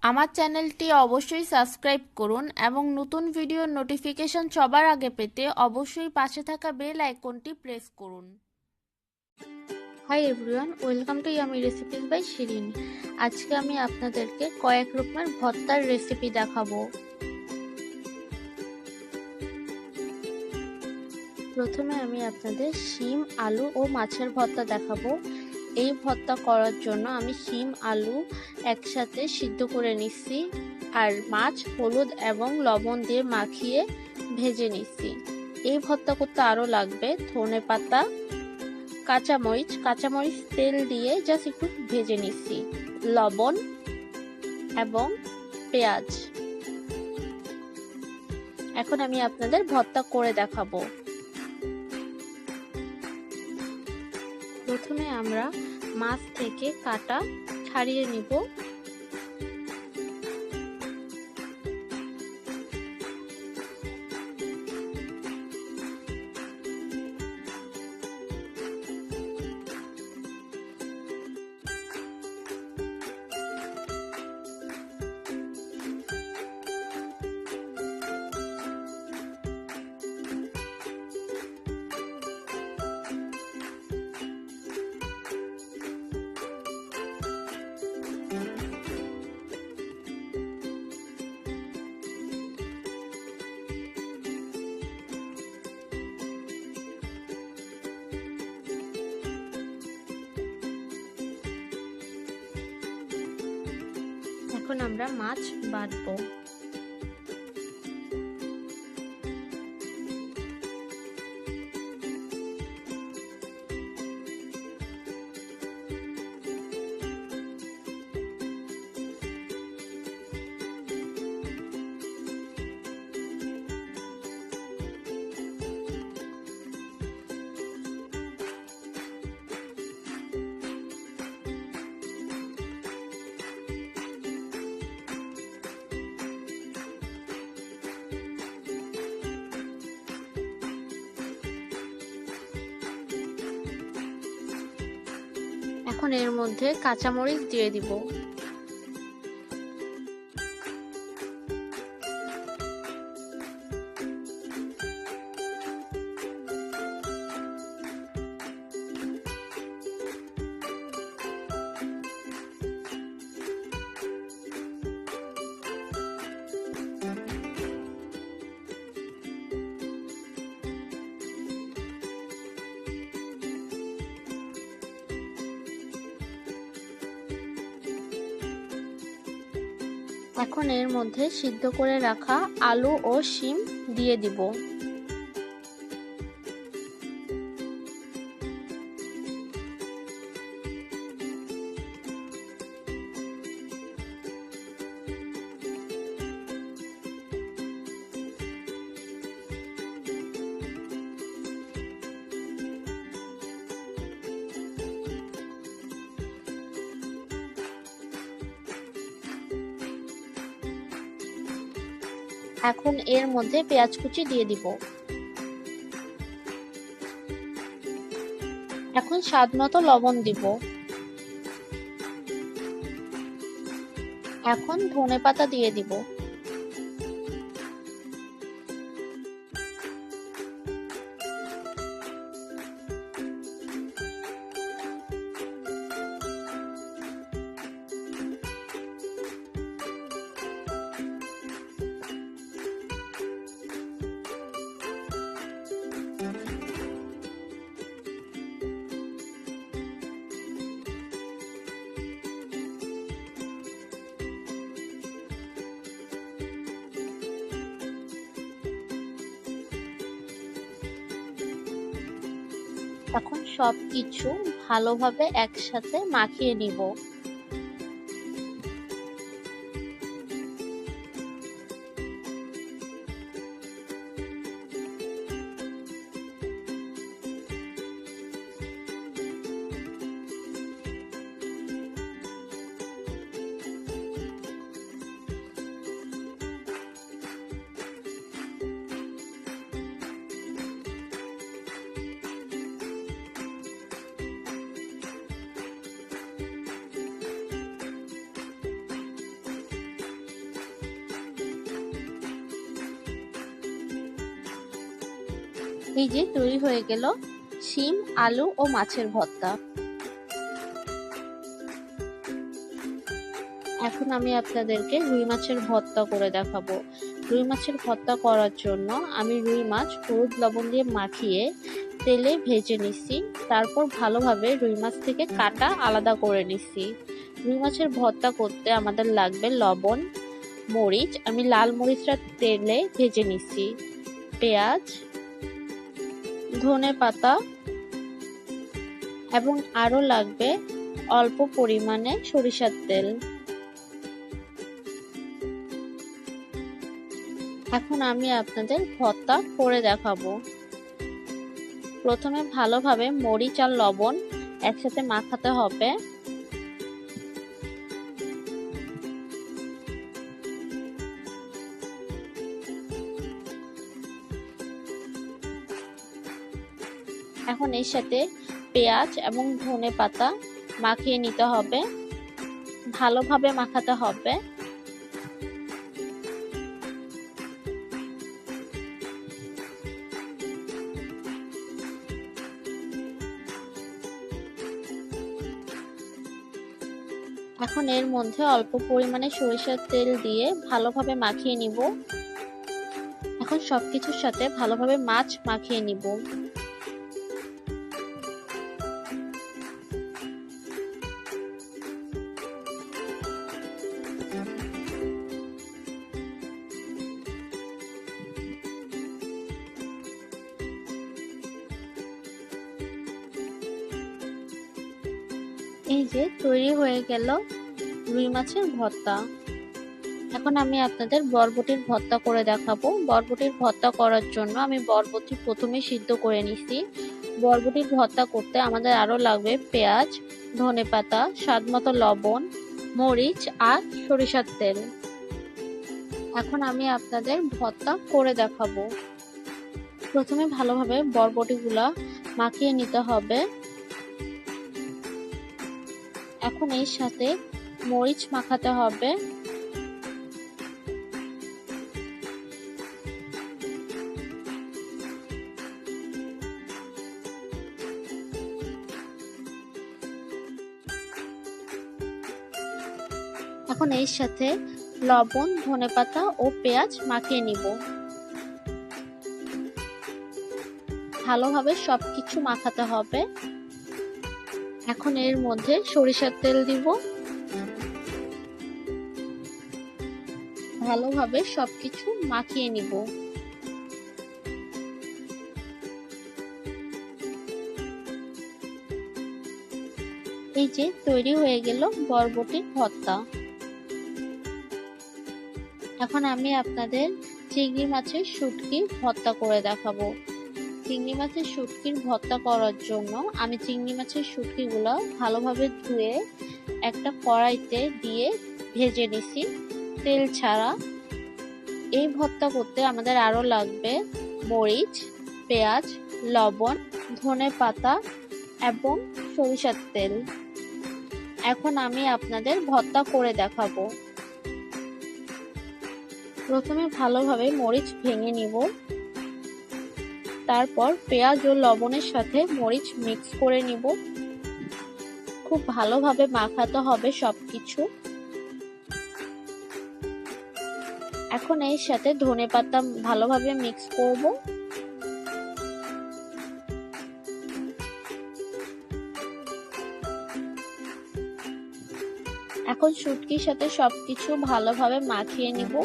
আমার চ্যানেলটি অবশ্যই সাবস্ক্রাইব করুন এবং নতুন ভিডিওর নোটিফিকেশন সবার আগে পেতে অবশ্যই পাশে থাকা বেল আইকনটি প্রেস করুন। Hi everyone, welcome to yummy recipes by Shirin. আজকে আমি আপনাদেরকে কয়েক রকমের ভর্তার রেসিপি দেখাবো। প্রথমে আমি আপনাদের শিম, আলু ও মাছের ভর্তা দেখাবো। এই ভর্তা করার জন্য আমি শিম, আলু একসাথে সিদ্ধ করে নিচ্ছি আর মাছ হলুদ এবং লবণ দিয়ে মাখিয়ে ভেজে নিচ্ছি। এই ভর্তা করতে আরও লাগবে ধনেপাতা, কাঁচামরিচ তেল দিয়ে জাস্ট একটু ভেজে নিচ্ছি, লবণ এবং পেঁয়াজ। এখন আমি আপনাদের ভর্তা করে দেখাবো। প্রথমে আমরা মাছ থেকে কাটা ছাড়িয়ে নিব। এখন আমরা মাছ বাটবো। এখন এর মধ্যে কাঁচামরিচ দিয়ে দিব। এখন এর মধ্যে সিদ্ধ করে রাখা আলু ও শিম দিয়ে দিব। এখন এর মধ্যে পেঁয়াজ কুচি দিয়ে দিব। এখন স্বাদ মতো লবণ দিব। এখন ধনেপাতা দিয়ে দিব। এখন সবকিছু ভালোভাবে একসাথে মাখিয়ে নিব। এই যে তৈরি হয়ে গেল শিম, আলু ও মাছের ভর্তা। এখন আমি আপনাদেরকে রুই মাছের ভর্তা করে দেখাবো। রুই মাছের ভর্তা করার জন্য আমি রুই মাছ হলুদ লবণ দিয়ে মাখিয়ে তেলে ভেজে নিচ্ছি। তারপর ভালোভাবে রুই মাছ থেকে কাটা আলাদা করে নিচ্ছি। রুই মাছের ভর্তা করতে আমাদের লাগবে লবণ, মরিচ, আমি লাল মরিচটা তেলে ভেজে নিচ্ছি, পেঁয়াজ, ধনে পাতা এবং আরো লাগবে অল্প পরিমাণে সরিষার তেল। এখন আমি আপনাদের ভর্তা করে দেখাবো। প্রথমে ভালোভাবে মরিচ আর লবণ একসাথে মাখাতে হবে। এখন এর সাথে পেঁয়াজ এবং ধনে পাতা মাখিয়ে নিতে হবে, ভালোভাবে মাখাতে হবে। এখন এর মধ্যে অল্প পরিমাণে সরিষার তেল দিয়ে ভালোভাবে মাখিয়ে নিব। এখন সবকিছুর সাথে ভালোভাবে মাছ মাখিয়ে নিব। এই যে তৈরি হয়ে গেল রুই মাছের ভর্তা। এখন আমি আপনাদের বরবটির ভর্তা করে দেখাবো। বরবটির ভর্তা করার জন্য আমি বরবটি প্রথমে সিদ্ধ করে নিছি। বরবটির ভর্তা করতে আমাদের আরো লাগবে পেঁয়াজ, ধনেপাতা, স্বাদমতো লবণ, মরিচ আর সরিষার তেল। এখন আমি আপনাদের ভর্তা করে দেখাবো। প্রথমে ভালোভাবে বরবটিগুলা মাখিয়ে নিতে হবে। এখন এর সাথে মরিচ মাখাতে হবে। এখন এর সাথে লবণ, ধনেপাতা ও পেঁয়াজ মাখিয়ে নিব। ভালোভাবে সবকিছু মাখাতে হবে। এখন এর মধ্যে সরিষার তেল দিব। ভালোভাবে সবকিছু মাখিয়ে নিব। এই যে তৈরি হয়ে গেল বরবটির ভর্তা। এখন আমি আপনাদের চিংড়ি মাছের শুটকি ভর্তা করে দেখাবো। চিংড়ি মাছের শুটকির ভর্তা করার জন্য আমি চিংড়ি মাছের শুটকিগুলো ভালোভাবে ধুয়ে একটা কড়াইতে দিয়ে ভেজে নিছি তেল ছাড়া। এই ভর্তা করতে আমাদের আরো লাগবে মরিচ, পেঁয়াজ, লবণ, ধনেপাতা এবং সরিষার তেল। এখন আমি আপনাদের ভর্তা করে দেখাবো। প্রথমে ভালোভাবে মরিচ ভেঙে নিব। তারপর পেঁয়াজ ও লবণের সাথে মরিচ মিক্স করে নিব। খুব ভালোভাবে মাখাতে হবে সবকিছু। এখন এর সাথে ধনেপাতা ভালোভাবে মিক্স করব। এখন শুটকির সাথে সবকিছু ভালোভাবে মাখিয়ে নিব।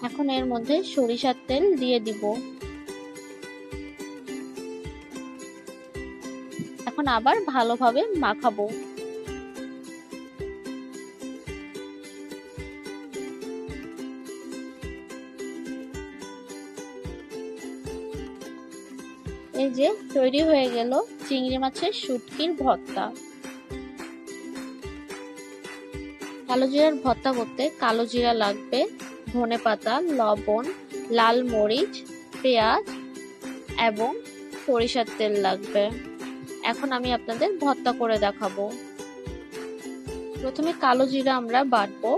এখন এর মধ্যে সরিষার তেল দিয়ে দিব। এখন আবার ভালোভাবে মাখাবো। এই যে তৈরি হয়ে গেল চিংড়ি মাছের শুটকির ভর্তা। কালো জিরার ভর্তা করতে কালো জিরা লাগবে, ধনেপাতা, লবণ, লাল মরিচ, পেঁয়াজ এবং সরিষার তেল লাগবে। এখন আমি আপনাদের ভর্তা করে দেখাবো। প্রথমে কালো জিরা আমরা বাটবো।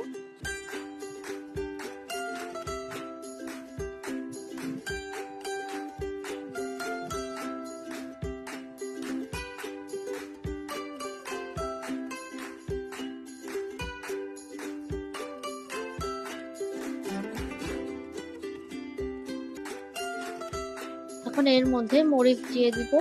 এখন এর মধ্যে মরিচ দিয়ে দিব।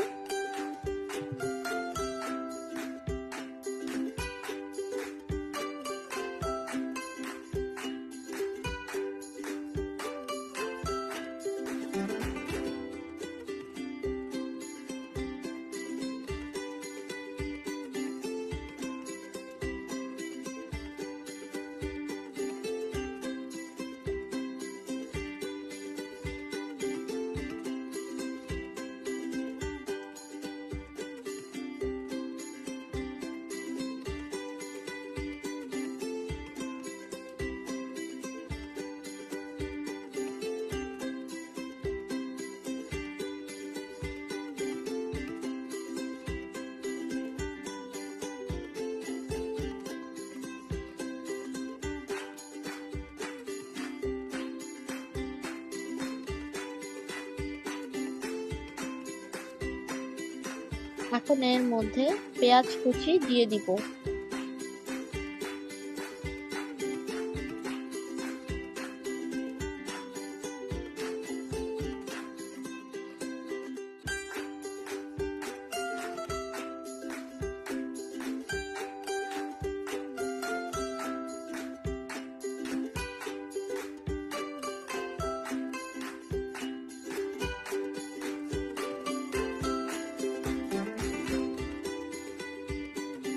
এখন এর মধ্যে পেঁয়াজ কুচি দিয়ে দিব।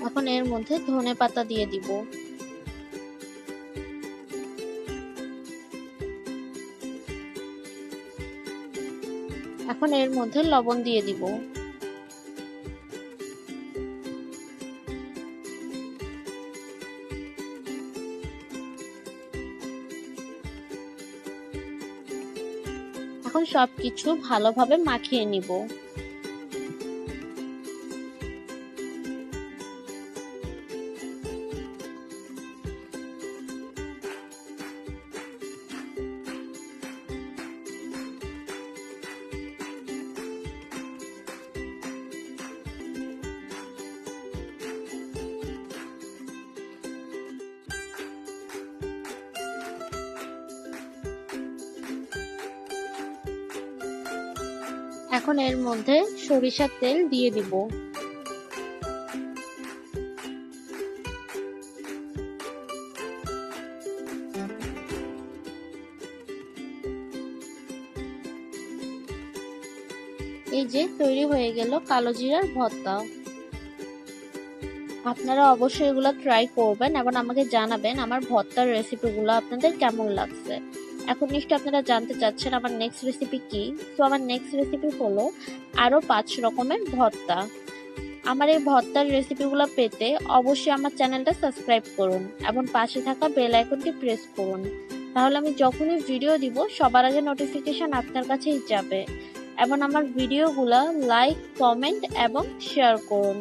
এখন এর মধ্যে ধনেপাতা দিয়ে দিব। এখন এর মধ্যে লবণ দিয়ে দিব। এখন সবকিছু ভালোভাবে মাখিয়ে নিব। এখন এর মধ্যে সরিষার তেল দিয়ে দিব। এই যে তৈরি হয়ে গেল কালো জিরার ভর্তা। আপনারা অবশ্যই এগুলো ট্রাই করবেন এবং আমাকে জানাবেন আমার ভর্তার রেসিপিগুলো আপনাদের কেমন লাগছে। এখন নিশ্চয়ই আপনারা জানতে চাচ্ছেন আমার নেক্সট রেসিপি কি। তো আমার নেক্সট রেসিপি হলো আরো 5 রকমের ভর্তা। আমার এই ভর্তার রেসিপিগুলো পেতে অবশ্যই আমার চ্যানেলটা সাবস্ক্রাইব করুন এবং পাশে থাকা বেল আইকনটি প্রেস করুন। তাহলে আমি যখনই ভিডিও দিব সবার আগে নোটিফিকেশন আপনার কাছেই যাবে। এবং আমার ভিডিওগুলো লাইক, কমেন্ট এবং শেয়ার করুন।